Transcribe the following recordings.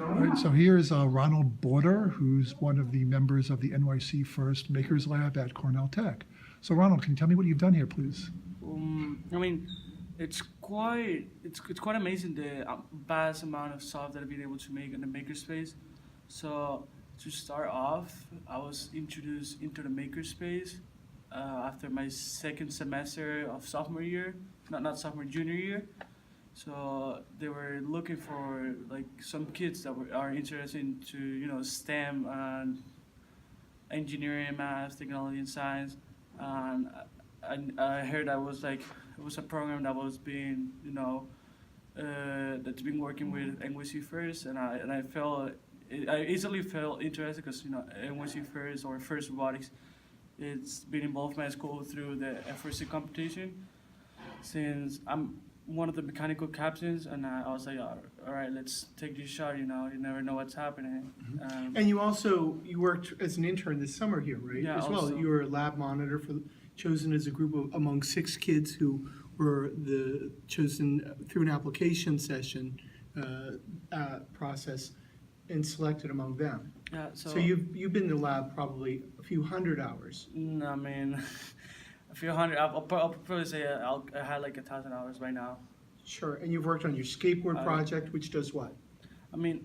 All right, so here's Ronald Border, who's one of the members of the NYC First Makers Lab at Cornell Tech. So Ronald, can you tell me what you've done here, please? I mean, it's quite amazing the vast amount of stuff that I've been able to make in the makerspace. So to start off, I was introduced into the makerspace after my second semester of sophomore year, not sophomore, junior year. So they were looking for like some kids that are interested into STEM and engineering, math, technology, and science. And I heard that was like it was a program that was being that's been working with NYC First, and I felt I easily felt interested because NYC First or First Robotics, it's been involved in my school through the FRC competition. Since I'm one of the mechanical captains, and I was like, all right, let's take this shot. You never know what's happening. And you worked as an intern this summer here, right? Yeah, as well. also. You were a lab monitor chosen as a group among 6 kids who were chosen through an application session process and selected among them. Yeah, So you've been in the lab probably a few hundred hours. I mean, a few hundred. I'll probably say I had like 1,000 hours by now. Sure. And you've worked on your skateboard Uh, project, which does what? I mean,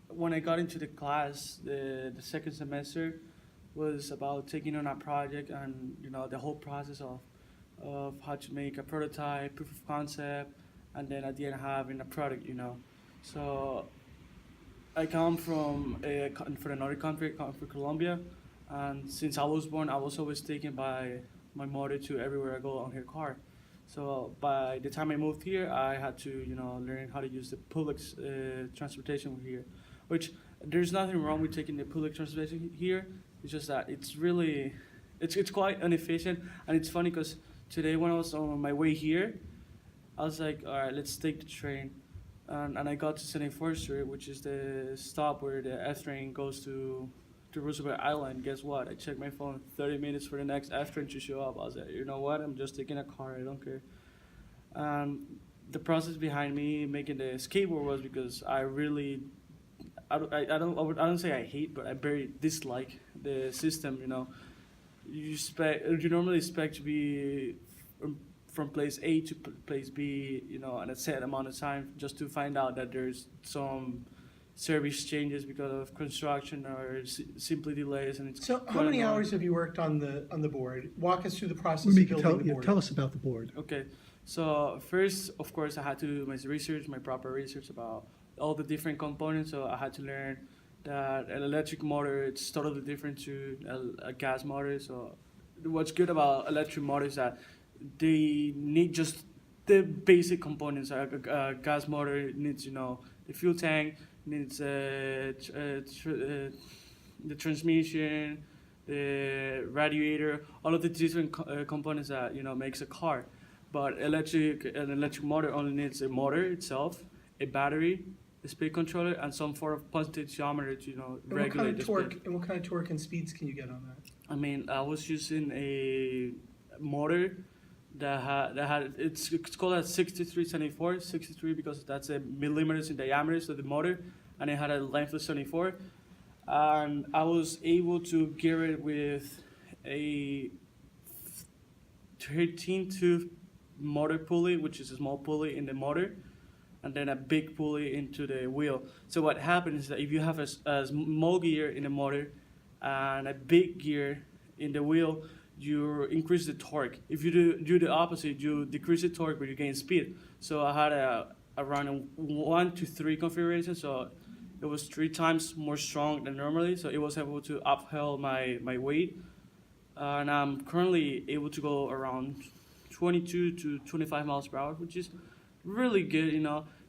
when I got into the class, the second semester was about taking on a project and the whole process of how to make a prototype, proof of concept, and then at the end having a product. So I come from another country, come from Colombia, and since I was born, I was always taken by my mother to everywhere I go on her car. So by the time I moved here, I had to learn how to use the public transportation here, which there's nothing wrong with taking the public transportation here. It's just that it's quite inefficient, and it's funny because today when I was on my way here, I was like, all right, let's take the train, and I got to 74th Street, which is the stop where the F train goes to Roosevelt Island. Guess what? I checked my phone, 30 minutes for the next F train to show up. I was like, you know what? I'm just taking a car. I don't care. The process behind me making the skateboard was because I don't say I hate, but I very dislike the system. You normally expect to be from place A to place B, in a set amount of time, just to find out that there's some service changes because of construction or simply delays, and it's So how many hours have you worked on the board? Walk us through the process Maybe of you building the board. tell us about the board. Okay, so first, of course, I had to do my proper research about all the different components. So I had to learn that an electric motor, it's totally different to a gas motor. So what's good about electric motors is that they need just the basic components. A gas motor needs, the fuel tank, needs the transmission, the radiator, all of the different components that makes a car. But an electric motor only needs a motor itself, a battery, a speed controller, and some form of potentiometer to regulate the speed. And what kind of torque and speeds can you get on that? I mean, I was using a motor that had it's called a 6374, 63 because that's a millimeters in diameter, so the motor, and it had a length of 74, and I was able to gear it with a 13-tooth motor pulley, which is a small pulley in the motor, and then a big pulley into the wheel. So what happens is that if you have a small gear in the motor and a big gear in the wheel, you increase the torque. If you do the opposite, you decrease the torque, but you gain speed. So I had around a 1 to 3 configuration, so it was 3 times more strong than normally. So it was able to uphold my weight, and I'm currently able to go around 22 to 25 miles per hour, which is really good,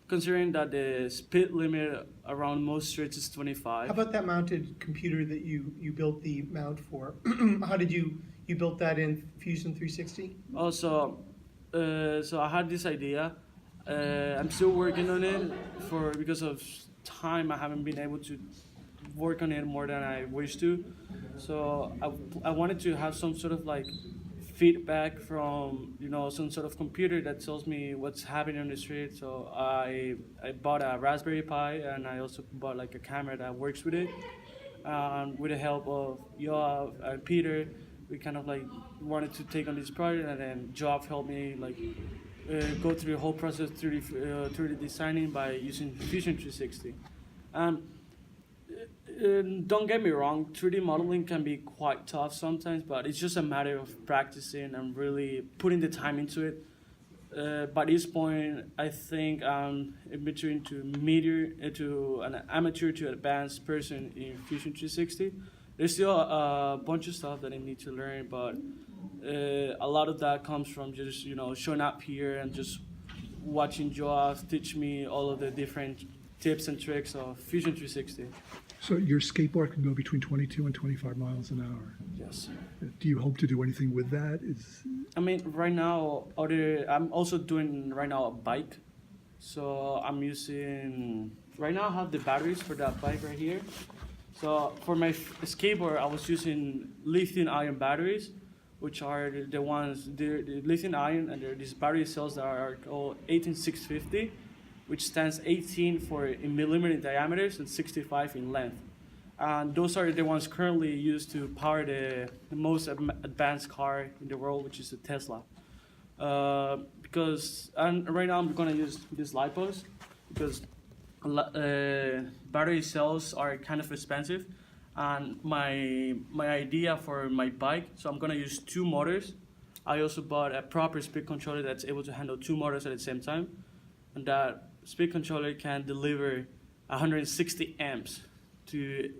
considering that the speed limit around most streets is 25. How about that mounted computer that you built the mount for? How did you built that in Fusion 360? Also, so I had this idea. I'm still working on it because of time. I haven't been able to work on it more than I wish to. So I wanted to have some sort of like feedback from some sort of computer that tells me what's happening on the street. So I bought a Raspberry Pi, and I also bought like a camera that works with it. With the help of Yoav and Peter, we kind of like wanted to take on this project, and then Joab helped me like go through the whole process 3D designing by using Fusion 360. Don't get me wrong, 3D modeling can be quite tough sometimes, but it's just a matter of practicing and really putting the time into it. By this point, I think I'm in between to an amateur to advanced person in Fusion 360. There's still a bunch of stuff that I need to learn, but a lot of that comes from just showing up here and just watching Joab teach me all of the different tips and tricks of Fusion 360. So your skateboard can go between 22 and 25 miles an hour. Yes. Do you hope to do anything with that? I mean, right now, I'm also doing right now a bike. So I'm using, right now I have the batteries for that bike right here. So for my skateboard, I was using lithium ion batteries, which are the ones, the lithium ion, and there are these battery cells that are called 18650. Which stands 18 in millimeter diameters and 65 in length. And those are the ones currently used to power the most advanced car in the world, which is the Tesla. And right now I'm gonna use this LiPos because battery cells are kind of expensive. And my idea for my bike, so I'm gonna use 2 motors. I also bought a proper speed controller that's able to handle 2 motors at the same time. And that speed controller can deliver 160 amps to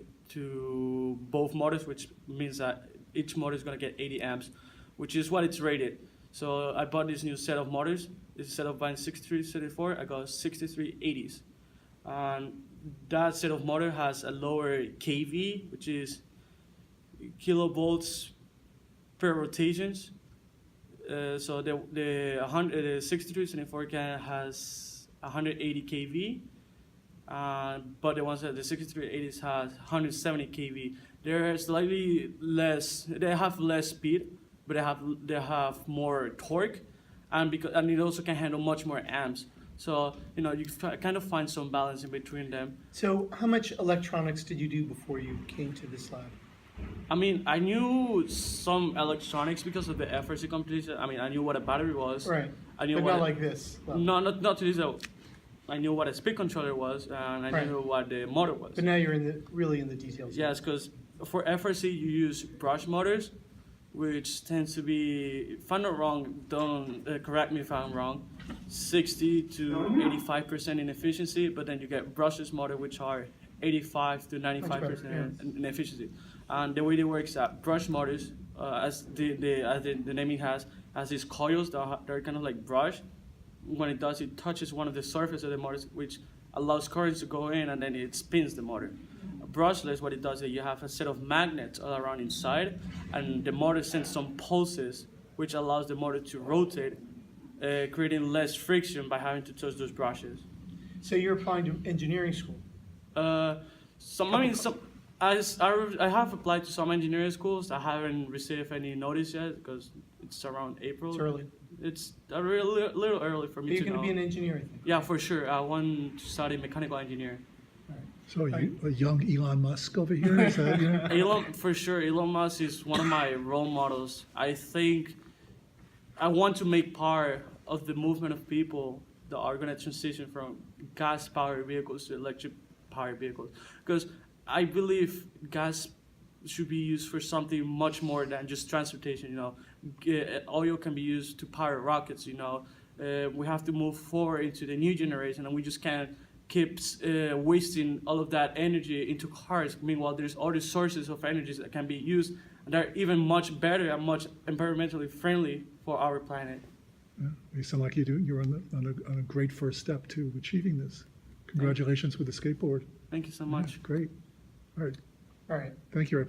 both motors, which means that each motor is going to get 80 amps, which is what it's rated. So I bought this new set of motors. Instead of buying 6334, I got 6380s. And that set of motor has a lower kV, which is kilovolts per rotations. So the 6324 has 180 kV, but the ones that the 6380s has 170 kV. They're slightly less. They have less speed, but they have more torque, and it also can handle much more amps. So you kind of find some balance in between them. So how much electronics did you do before you came to this lab? I mean, I knew some electronics because of the FRC competition. I mean, I knew what a battery was. Right. I knew but what not like this. Well, No, not to this level. I knew what a speed controller was, and I Right. knew what the motor was. But now you're really in the details. Yes, because for FRC you use brush motors, which tends to be, if I'm not wrong, don't correct me if I'm wrong, 60 to 85% in efficiency, but then you get brushless motor, which are 85 to 95% in efficiency. And the way they work is that brush motors, as the naming has these coils that are kind of like brush. When it does, it touches one of the surface of the motor, which allows currents to go in, and then it spins the motor. Brushless, what it does is you have a set of magnets all around inside, and the motor sends some pulses, which allows the motor to rotate, creating less friction by having to touch those brushes. So you're applying to engineering school. I have applied to some engineering schools. I haven't received any notice yet because it's around April. It's early. It's a little early for But me you're to know. going to be an engineer, I think. Yeah, for sure. I want to study mechanical engineering. So you, a young Elon Musk over here? Is that, For sure. Elon Musk is one of my role models. I think I want to make part of the movement of people that are going to transition from gas-powered vehicles to electric-powered vehicles. Because I believe gas should be used for something much more than just transportation. Oil can be used to power rockets. We have to move forward into the new generation, and we just can't keep wasting all of that energy into cars. Meanwhile, there's other sources of energy that can be used, and they're even much better and much environmentally friendly for our planet. Yeah, you sound like you're on a great first step to achieving this. Congratulations with the skateboard. Thank you so much. Yeah, great. All right. All right. Thank you.